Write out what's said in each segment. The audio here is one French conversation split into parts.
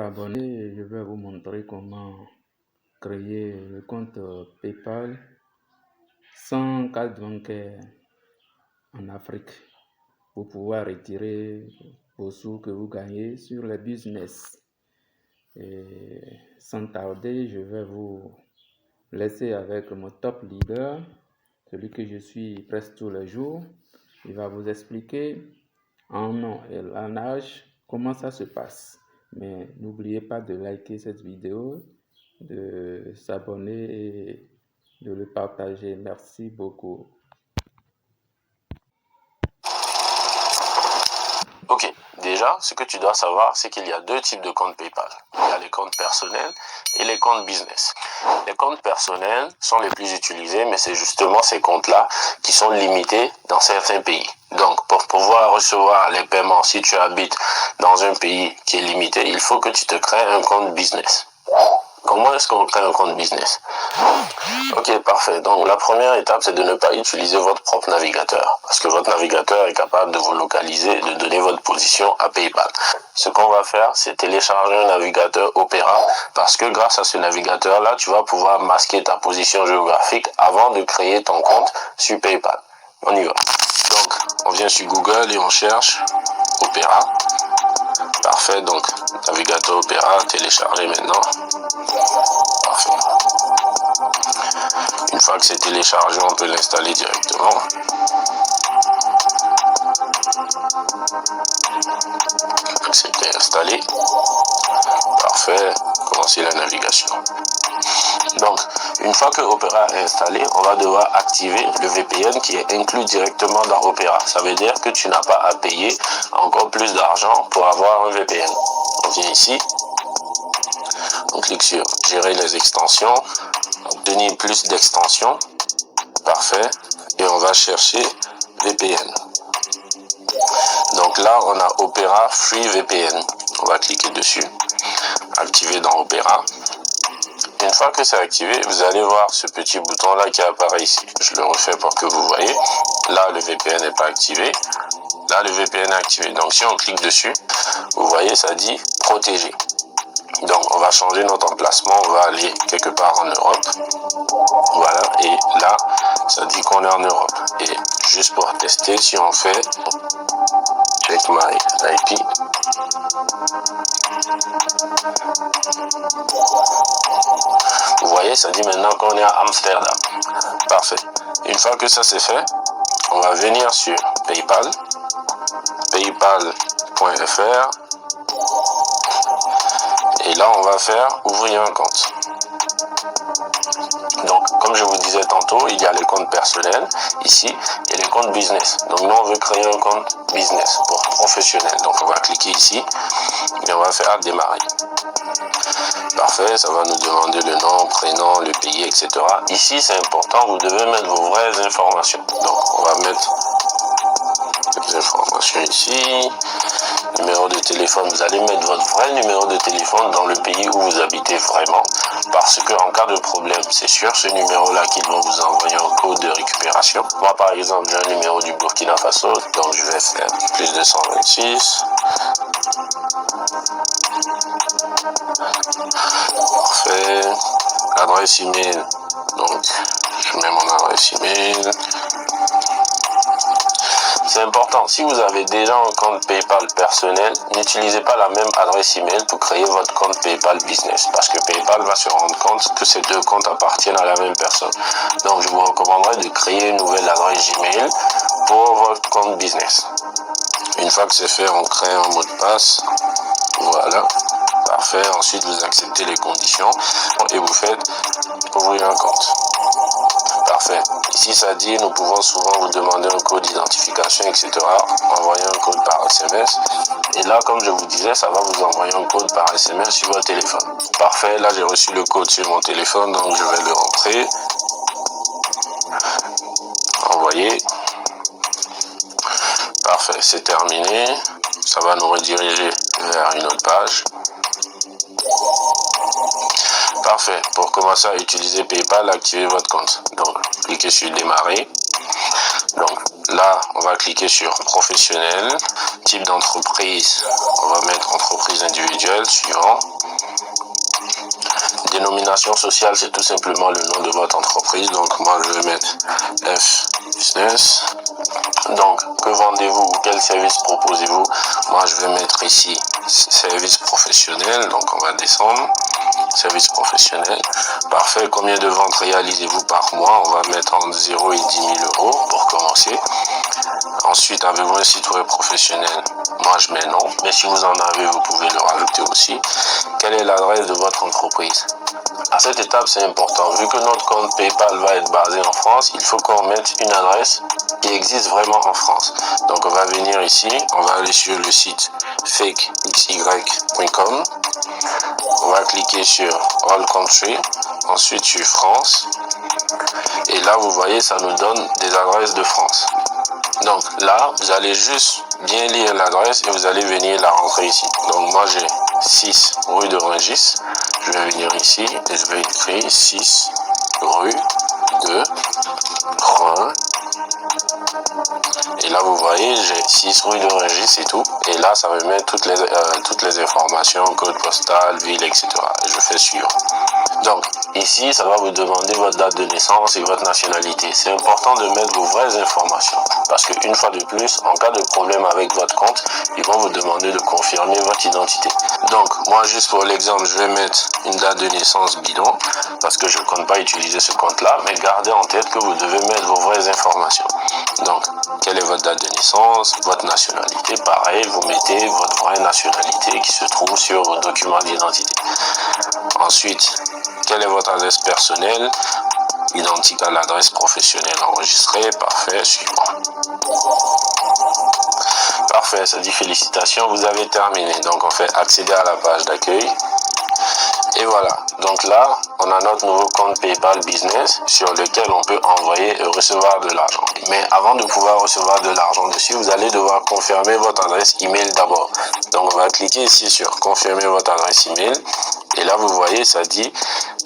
abonnés, je vais vous montrer comment créer le compte PayPal sans carte bancaire en Afrique pour pouvoir retirer vos sous que vous gagnez sur les business. Et sans tarder, je vais vous laisser avec mon top leader, celui que je suis presque tous les jours. Il va vous expliquer en nom et en âge comment ça se passe. Mais n'oubliez pas de liker cette vidéo, de s'abonner et de le partager. Merci beaucoup. Ok, déjà, ce que tu dois savoir, c'est qu'il y a deux types de comptes PayPal. Il y a les comptes personnels et les comptes business. Les comptes personnels sont les plus utilisés, mais c'est justement ces comptes-là qui sont limités dans certains pays. Donc, pour pouvoir recevoir les paiements, si tu habites dans un pays qui est limité, il faut que tu te crées un compte business. Comment est-ce qu'on crée un compte business? Ok, parfait. Donc, la première étape, c'est de ne pas utiliser votre propre navigateur. Parce que votre navigateur est capable de vous localiser et de donner votre position à PayPal. Ce qu'on va faire, c'est télécharger un navigateur Opera. Parce que grâce à ce navigateur-là, tu vas pouvoir masquer ta position géographique avant de créer ton compte sur PayPal. On y va. Donc, on vient sur Google et on cherche Opera. Parfait, donc navigateur Opera téléchargé maintenant. Parfait. Une fois que c'est téléchargé, on peut l'installer directement. C'est installé. Parfait. Commencer la navigation. Donc, une fois que Opera est installé, on va devoir activer le VPN qui est inclus directement dans Opera. Ça veut dire que tu n'as pas à payer encore plus d'argent pour avoir un VPN. On vient ici. On clique sur gérer les extensions, obtenir plus d'extensions. Parfait. Et on va chercher VPN. Donc là, on a Opera Free VPN. On va cliquer dessus. Activer dans Opera. Une fois que c'est activé, vous allez voir ce petit bouton là qui apparaît ici. Je le refais pour que vous voyez. Là, le VPN n'est pas activé. Là, le VPN est activé. Donc, si on clique dessus, vous voyez, ça dit protéger. Donc, on va changer notre emplacement. On va aller quelque part en Europe. Voilà. Et là, ça dit qu'on est en Europe. Et juste pour tester, si on fait check my IP. Vous voyez, ça dit maintenant qu'on est à Amsterdam. Parfait. Une fois que ça c'est fait, on va venir sur PayPal, paypal.fr, et là on va faire ouvrir un compte. Donc, comme je vous disais tantôt, il y a les comptes personnels ici et les comptes business. Donc, nous, on veut créer un compte business pour professionnel. Donc, on va cliquer ici et on va faire démarrer. Parfait, ça va nous demander le nom, prénom, le pays, etc. Ici, c'est important, vous devez mettre vos vraies informations. Donc, on va mettre les informations ici. Numéro de téléphone, vous allez mettre votre vrai numéro de téléphone dans le pays où vous habitez vraiment, parce que en cas de problème, c'est sur ce numéro là qu'ils vont vous envoyer un code de récupération. Moi par exemple, j'ai un numéro du Burkina Faso, donc je vais faire plus 226. Parfait. Adresse email, donc je mets mon adresse email. C'est important, si vous avez déjà un compte PayPal personnel, n'utilisez pas la même adresse email pour créer votre compte PayPal business, parce que PayPal va se rendre compte que ces deux comptes appartiennent à la même personne. Donc je vous recommanderais de créer une nouvelle adresse Gmail pour votre compte business. Une fois que c'est fait, on crée un mot de passe. Voilà, parfait. Ensuite, vous acceptez les conditions et vous faites ouvrir un compte. Parfait. Ici, ça dit, nous pouvons souvent vous demander un code d'identification, etc. Envoyer un code par SMS. Et là, comme je vous disais, ça va vous envoyer un code par SMS sur votre téléphone. Parfait. Là, j'ai reçu le code sur mon téléphone, donc je vais le rentrer. Envoyer. Parfait. C'est terminé. Ça va nous rediriger vers une autre page. Parfait. Pour commencer à utiliser PayPal, activez votre compte. Donc, cliquez sur démarrer. Donc là, on va cliquer sur professionnel, type d'entreprise, on va mettre entreprise individuelle, suivant. Dénomination sociale, c'est tout simplement le nom de votre entreprise. Donc moi, je vais mettre F Business. Donc, que vendez-vous? Quel service proposez-vous? Moi, je vais mettre ici service professionnel. Donc, on va descendre. Service professionnel. Parfait. Combien de ventes réalisez-vous par mois? On va mettre entre 0 et 10 000 euros pour commencer. Ensuite, avez-vous un site web professionnel? Moi, je mets non. Mais si vous en avez, vous pouvez le rajouter aussi. Quelle est l'adresse de votre entreprise? À cette étape, c'est important. Vu que notre compte PayPal va être basé en France, il faut qu'on mette une adresse qui existe vraiment en France. Donc, on va venir ici. On va aller sur le site fakexy.com. On va cliquer sur All Country. Ensuite, sur France. Et là, vous voyez, ça nous donne des adresses de France. Donc là, vous allez juste bien lire l'adresse et vous allez venir la rentrer ici. Donc moi, j'ai 6 rue de Rungis. Je vais venir ici et je vais écrire 6 rue de Rungis. Et là, vous voyez, j'ai 6 rue de Rungis et tout. Et là, ça me met toutes les informations, code postal, ville, etc. Et je fais suivre. Donc, ici, ça va vous demander votre date de naissance et votre nationalité. C'est important de mettre vos vraies informations. Parce qu'une fois de plus, en cas de problème avec votre compte, ils vont vous demander de confirmer votre identité. Donc, moi, juste pour l'exemple, je vais mettre une date de naissance bidon. Parce que je ne compte pas utiliser ce compte-là. Mais gardez en tête que vous devez mettre vos vraies informations. Donc, quelle est votre date de naissance, votre nationalité. Pareil, vous mettez votre vraie nationalité qui se trouve sur vos documents d'identité. Ensuite, quelle est votre adresse personnelle? Identique à l'adresse professionnelle enregistrée. Parfait, suivant. Parfait, ça dit félicitations, vous avez terminé. Donc on fait accéder à la page d'accueil. Et voilà, donc là, on a notre nouveau compte PayPal Business sur lequel on peut envoyer et recevoir de l'argent. Mais avant de pouvoir recevoir de l'argent dessus, vous allez devoir confirmer votre adresse email d'abord. Donc on va cliquer ici sur confirmer votre adresse email. Et là, vous voyez, ça dit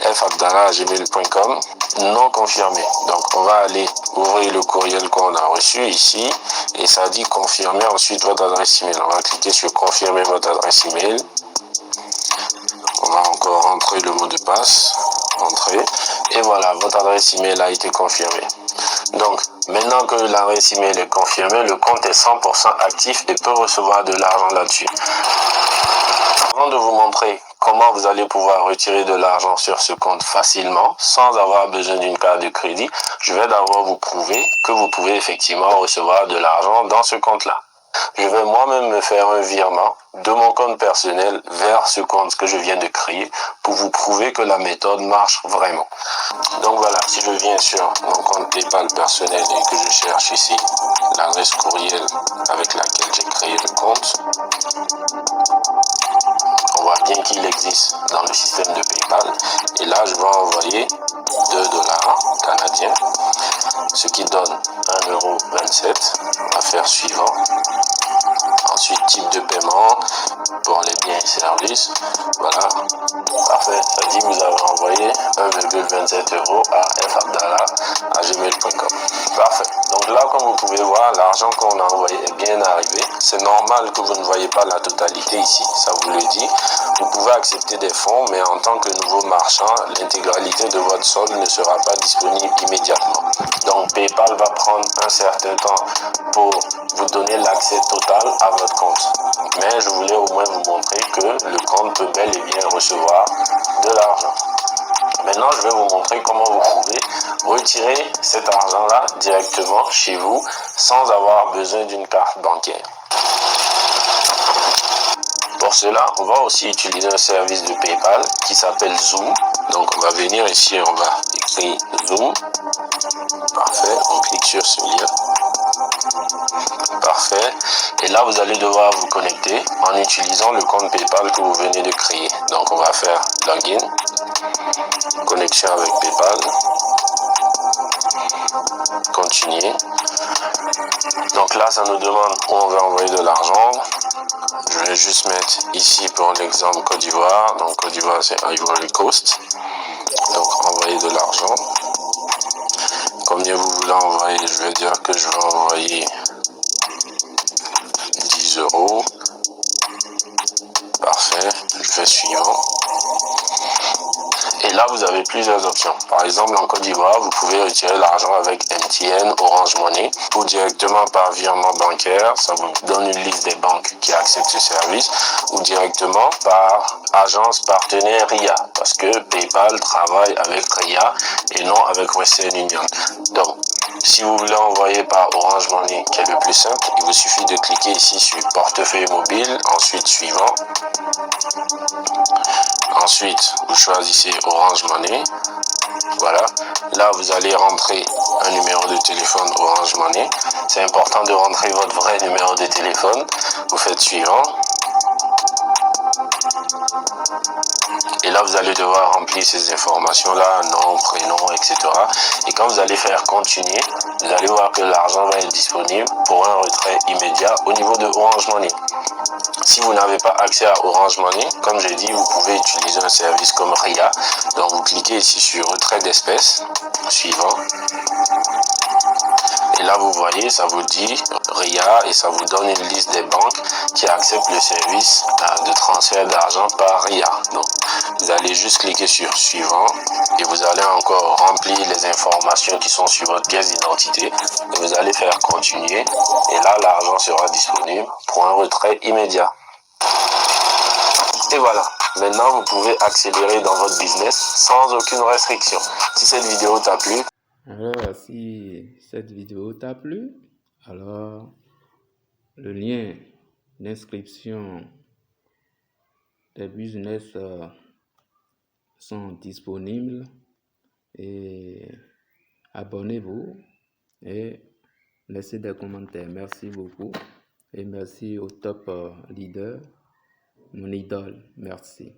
fabdallah@gmail.com non confirmé. Donc on va aller ouvrir le courriel qu'on a reçu ici. Et ça dit confirmer ensuite votre adresse email. On va cliquer sur confirmer votre adresse email. On va encore rentrer le mot de passe, entrer, et voilà, votre adresse email a été confirmée. Donc, maintenant que l'adresse email est confirmée, le compte est 100% actif et peut recevoir de l'argent là-dessus. Avant de vous montrer comment vous allez pouvoir retirer de l'argent sur ce compte facilement, sans avoir besoin d'une carte de crédit, je vais d'abord vous prouver que vous pouvez effectivement recevoir de l'argent dans ce compte-là. Je vais moi-même me faire un virement de mon compte personnel vers ce compte que je viens de créer pour vous prouver que la méthode marche vraiment. Donc voilà, si je viens sur mon compte PayPal personnel et que je cherche ici l'adresse courriel avec laquelle j'ai créé le compte, on voit bien qu'il existe dans le système de PayPal. Et là, je vais envoyer 2 dollars canadiens, ce qui donne 1,27 €. On va faire suivant. Ensuite, type de paiement pour les biens et services. Voilà. Parfait. Ça dit que vous avez envoyé 1,27 € à fabdallah@gmail.com. Parfait. Donc là, comme vous pouvez voir, l'argent qu'on a envoyé est bien arrivé. C'est normal que vous ne voyez pas la totalité ici. Ça vous le dit. Vous pouvez accepter des fonds, mais en tant que nouveau marchand, l'intégralité de votre solde ne sera pas disponible immédiatement. Donc PayPal va prendre un certain temps pour vous donner l'accès total à votre compte. Mais je voulais au moins vous montrer que le compte peut bel et bien recevoir de l'argent. Maintenant, je vais vous montrer comment vous pouvez retirer cet argent-là directement chez vous sans avoir besoin d'une carte bancaire. Pour cela, on va aussi utiliser un service de PayPal qui s'appelle Zoom. Donc, on va venir ici, on va écrire Zoom. Parfait, on clique sur ce lien. Parfait. Et là, vous allez devoir vous connecter en utilisant le compte PayPal que vous venez de créer. Donc, on va faire Login, connexion avec PayPal, continuer. Donc là, ça nous demande où on veut envoyer de l'argent. Je vais juste mettre ici pour l'exemple Côte d'Ivoire. Donc, Côte d'Ivoire, c'est Ivory Coast. Donc, envoyer de l'argent. combien vous voulez envoyer. Je vais dire que je vais envoyer 10 euros. Parfait, je fais suivant. Et là, vous avez plusieurs options. Par exemple, en Côte d'Ivoire, vous pouvez retirer l'argent avec MTN, Orange Money ou directement par virement bancaire. Ça vous donne une liste des banques qui acceptent ce service ou directement par agence partenaire RIA parce que PayPal travaille avec RIA et non avec Western Union. Donc, si vous voulez envoyer par Orange Money, qui est le plus simple, il vous suffit de cliquer ici sur portefeuille mobile, ensuite suivant. Ensuite, vous choisissez Orange Money. Voilà. Là, vous allez rentrer un numéro de téléphone Orange Money. C'est important de rentrer votre vrai numéro de téléphone. Vous faites suivant. Et là, vous allez devoir remplir ces informations-là, nom, prénom, etc. Et quand vous allez faire continuer, vous allez voir que l'argent va être disponible pour un retrait immédiat au niveau de Orange Money. Si vous n'avez pas accès à Orange Money, comme j'ai dit, vous pouvez utiliser un service comme RIA. Donc, vous cliquez ici sur retrait d'espèces, suivant. Et là, vous voyez, ça vous dit RIA et ça vous donne une liste des banques qui acceptent le service de transfert d'argent par RIA. Donc, vous allez juste cliquer sur suivant et vous allez encore remplir les informations qui sont sur votre pièce d'identité et vous allez faire continuer et là, l'argent sera disponible pour un retrait immédiat. Et voilà, maintenant vous pouvez accélérer dans votre business sans aucune restriction. Si cette vidéo t'a plu, Alors, si cette vidéo t'a plu, alors le lien d'inscription des business sont disponibles et abonnez-vous et laissez des commentaires. Merci beaucoup et merci au top leader, mon idole. Merci.